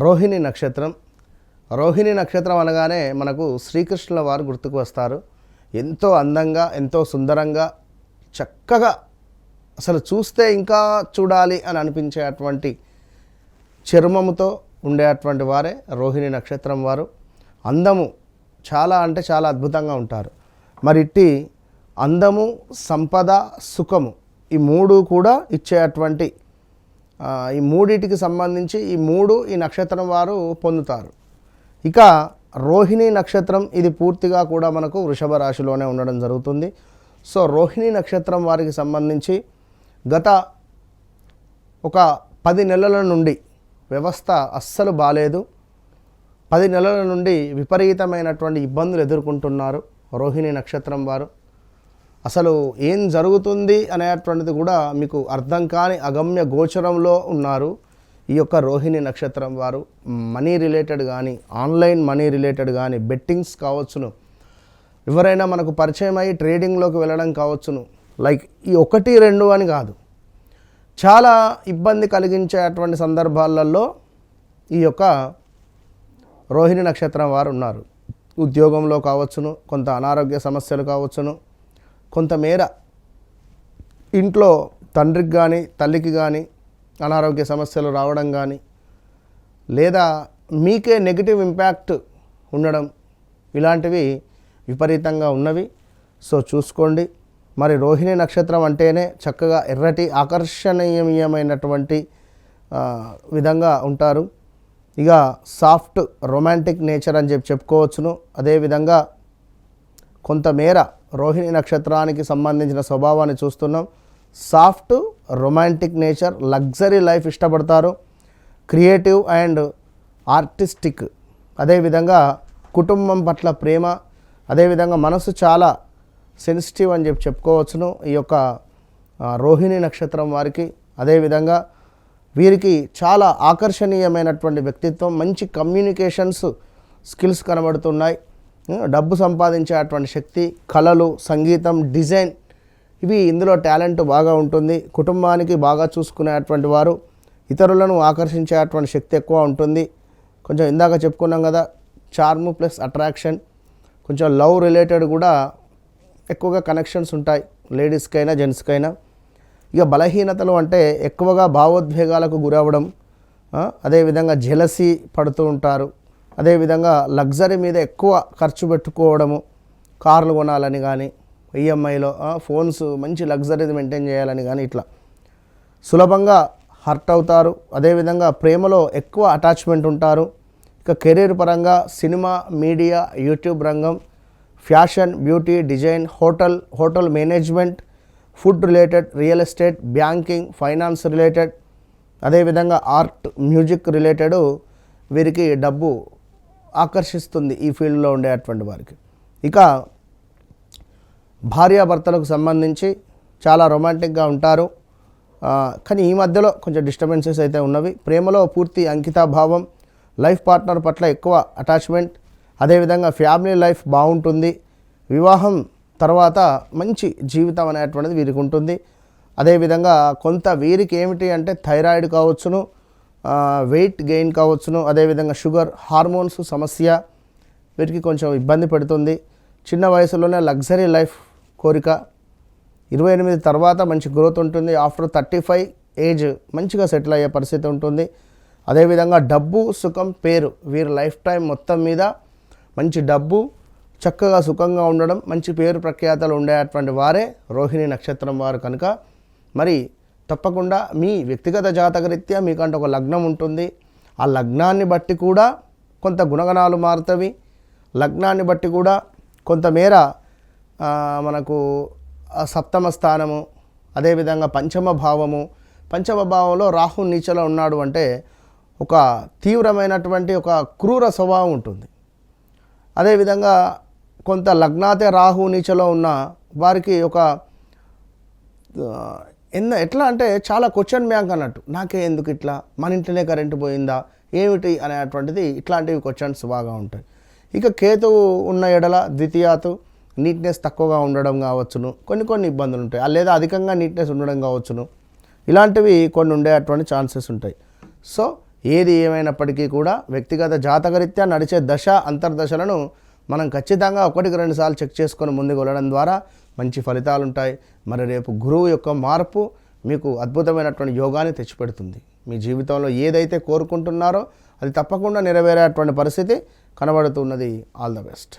రోహిణి నక్షత్రం. రోహిణి నక్షత్రం అనగానే మనకు శ్రీకృష్ణుల వారు గుర్తుకు వస్తారు. ఎంతో అందంగా, ఎంతో సుందరంగా, చక్కగా, అసలు చూస్తే ఇంకా చూడాలి అని అనిపించేటువంటి చర్మముతో ఉండేటువంటి వారే రోహిణి నక్షత్రం వారు. అందము చాలా అంటే చాలా అద్భుతంగా ఉంటారు. మరి ఇట్టి అందము, సంపద, సుఖము ఈ మూడు కూడా ఇచ్చేటువంటి ఈ మూడిటికి సంబంధించి ఈ నక్షత్రం వారు పొందుతారు. ఇక రోహిణి నక్షత్రం ఇది పూర్తిగా కూడా మనకు వృషభ రాశిలోనే ఉండడం జరుగుతుంది. సో రోహిణి నక్షత్రం వారికి సంబంధించి గత ఒక 10 నెలల నుండి వ్యవస్థ అస్సలు బాలేదు. 10 నెలల నుండి విపరీతమైనటువంటి ఇబ్బందులు ఎదుర్కొంటున్నారు రోహిణి నక్షత్రం వారు. అసలు ఏం జరుగుతుంది అనేటువంటిది కూడా మీకు అర్థం కాని అగమ్య గోచరంలో ఉన్నారు ఈ యొక్క రోహిణి నక్షత్రం వారు. మనీ రిలేటెడ్ కానీ, ఆన్లైన్ మనీ రిలేటెడ్ కానీ, బెట్టింగ్స్ కావచ్చును, ఎవరైనా మనకు పరిచయం అయ్యి ట్రేడింగ్లోకి వెళ్ళడం కావచ్చును. లైక్ ఈ 1, 2 అని కాదు, చాలా ఇబ్బంది కలిగించేటువంటి సందర్భాలలో ఈ యొక్క రోహిణి నక్షత్రం వారు ఉన్నారు. ఉద్యోగంలో కావచ్చును, కొంత అనారోగ్య సమస్యలు కావచ్చును, కొంతమేర ఇంట్లో తండ్రికి కానీ తల్లికి కానీ అనారోగ్య సమస్యలు రావడం కానీ, లేదా మీకే నెగిటివ్ ఇంపాక్ట్ ఉండడం, ఇలాంటివి విపరీతంగా ఉన్నవి. సో చూసుకోండి. మరి రోహిణి నక్షత్రం అంటేనే చక్కగా ఎర్రటి ఆకర్షణీయమైనటువంటి విధంగా ఉంటారు. ఇక సాఫ్ట్ రొమాంటిక్ నేచర్ అని చెప్పుకోవచ్చును. అదేవిధంగా కొంతమేర రోహిణి నక్షత్రానికి సంబంధించిన స్వభావాన్ని చూస్తున్నాం. Soft romantic nature, luxury life ఇష్టపడతారు, క్రియేటివ్ అండ్ ఆర్టిస్టిక్, అదేవిధంగా కుటుంబం పట్ల ప్రేమ, అదేవిధంగా మనసు చాలా సెన్సిటివ్ అని చెప్పుకోవచ్చును ఈ యొక్క రోహిణి నక్షత్రం వారికి. అదేవిధంగా వీరికి చాలా ఆకర్షణీయమైనటువంటి వ్యక్తిత్వం, మంచి కమ్యూనికేషన్స్ స్కిల్స్ కనబడుతున్నాయి. డబ్బు సంపాదించేటువంటి శక్తి, కళలు, సంగీతం, డిజైన్, ఇవి ఇందులో టాలెంట్ బాగా ఉంటుంది. కుటుంబానికి బాగా చూసుకునేటువంటి వారు, ఇతరులను ఆకర్షించేటువంటి శక్తి ఎక్కువ ఉంటుంది. కొంచెం ఇందాక చెప్పుకున్నాం కదా, చార్మ్ ప్లస్ అట్రాక్షన్, కొంచెం లవ్ రిలేటెడ్ కూడా ఎక్కువగా కనెక్షన్స్ ఉంటాయి లేడీస్కైనా జెంట్స్కైనా. ఇక బలహీనతలు అంటే ఎక్కువగా భావోద్వేగాలకు గురవడం, అదేవిధంగా జెలసీ పడుతూ ఉంటారు. అదేవిధంగా లగ్జరీ మీద ఎక్కువ ఖర్చు పెట్టుకోవడము, కార్లు కొనాలని కానీ, ఈఎంఐలో ఫోన్స్ మంచి లగ్జరీ మెయింటైన్ చేయాలని కానీ, ఇట్లా సులభంగా హర్ట్ అవుతారు. అదేవిధంగా ప్రేమలో ఎక్కువ అటాచ్మెంట్ ఉంటారు. ఇక కెరీర్ పరంగా సినిమా, మీడియా, యూట్యూబ్ రంగం, fashion, beauty, design, hotel management, food related, real estate, banking, finance related, అదేవిధంగా ఆర్ట్, మ్యూజిక్ రిలేటెడ్ వీరికి డబ్బు ఆకర్షిస్తుంది ఈ ఫీల్డ్లో ఉండేటువంటి వారికి. ఇక భార్యాభర్తలకు సంబంధించి చాలా రొమాంటిక్గా ఉంటారు. కానీ ఈ మధ్యలో కొంచెం డిస్టర్బెన్సెస్ అయితే ఉన్నవి. ప్రేమలో పూర్తి అంకితాభావం, లైఫ్ పార్ట్నర్ పట్ల ఎక్కువ అటాచ్మెంట్, అదేవిధంగా ఫ్యామిలీ లైఫ్ బాగుంటుంది. వివాహం తర్వాత మంచి జీవితం అనేటువంటిది వీరికి ఉంటుంది. అదేవిధంగా కొంత వీరికి ఏమిటి అంటే థైరాయిడ్ కావచ్చును, వెయిట్ గెయిన్ కావచ్చును, అదేవిధంగా షుగర్, హార్మోన్స్ సమస్య వీరికి కొంచెం ఇబ్బంది పెడుతుంది. చిన్న వయసులోనే లగ్జరీ లైఫ్ కోరిక, 28 తర్వాత మంచి గ్రోత్ ఉంటుంది. ఆఫ్టర్ 35 ఏజ్ మంచిగా సెటిల్ అయ్యే పరిస్థితి ఉంటుంది. అదేవిధంగా డబ్బు, సుఖం, పేరు, వీరి లైఫ్ టైం మొత్తం మీద మంచి డబ్బు, చక్కగా సుఖంగా ఉండడం, మంచి పేరు ప్రఖ్యాతలు ఉండేటువంటి వారే రోహిణి నక్షత్రం వారు. కనుక మరి తప్పకుండా మీ వ్యక్తిగత జాతకరీత్యా మీకంటే ఒక లగ్నం ఉంటుంది. ఆ లగ్నాన్ని బట్టి కూడా కొంత గుణగణాలు మారుతవి. లగ్నాన్ని బట్టి కూడా కొంతమేర మనకు సప్తమ స్థానము, అదేవిధంగా పంచమ భావంలో రాహు నీచలో ఉన్నాడు అంటే ఒక తీవ్రమైనటువంటి ఒక క్రూర స్వభావం ఉంటుంది. అదేవిధంగా కొంత లగ్నాతే రాహు నీచలో ఉన్న వారికి ఒక ఎట్లా అంటే చాలా క్వశ్చన్ బ్యాంక్ అన్నట్టు, నాకే ఎందుకు ఇట్లా, మన ఇంట్లోనే కరెంటు పోయిందా ఏమిటి అనేటువంటిది, ఇట్లాంటివి క్వశ్చన్స్ బాగా ఉంటాయి. ఇక కేతువు ఉన్న ఎడల ద్వితీయాతు నీట్నెస్ తక్కువగా ఉండడం కావచ్చును, కొన్ని ఇబ్బందులు ఉంటాయి. లేదా అధికంగా నీట్నెస్ ఉండడం కావచ్చును, ఇలాంటివి కొన్ని ఉండేటువంటి ఛాన్సెస్ ఉంటాయి. సో ఏది ఏమైనప్పటికీ కూడా వ్యక్తిగత జాతకరీత్యా నడిచే దశ అంతర్దశలను మనం ఖచ్చితంగా 1-2 సార్లు చెక్ చేసుకొని ముందుకు వెళ్ళడం ద్వారా మంచి ఫలితాలు ఉంటాయి. మరి రేపు గురువు యొక్క మార్పు మీకు అద్భుతమైనటువంటి యోగాన్ని తెచ్చిపెడుతుంది. మీ జీవితంలో ఏదైతే కోరుకుంటున్నారో అది తప్పకుండా నెరవేరేటువంటి పరిస్థితి కనబడుతున్నది. All the best.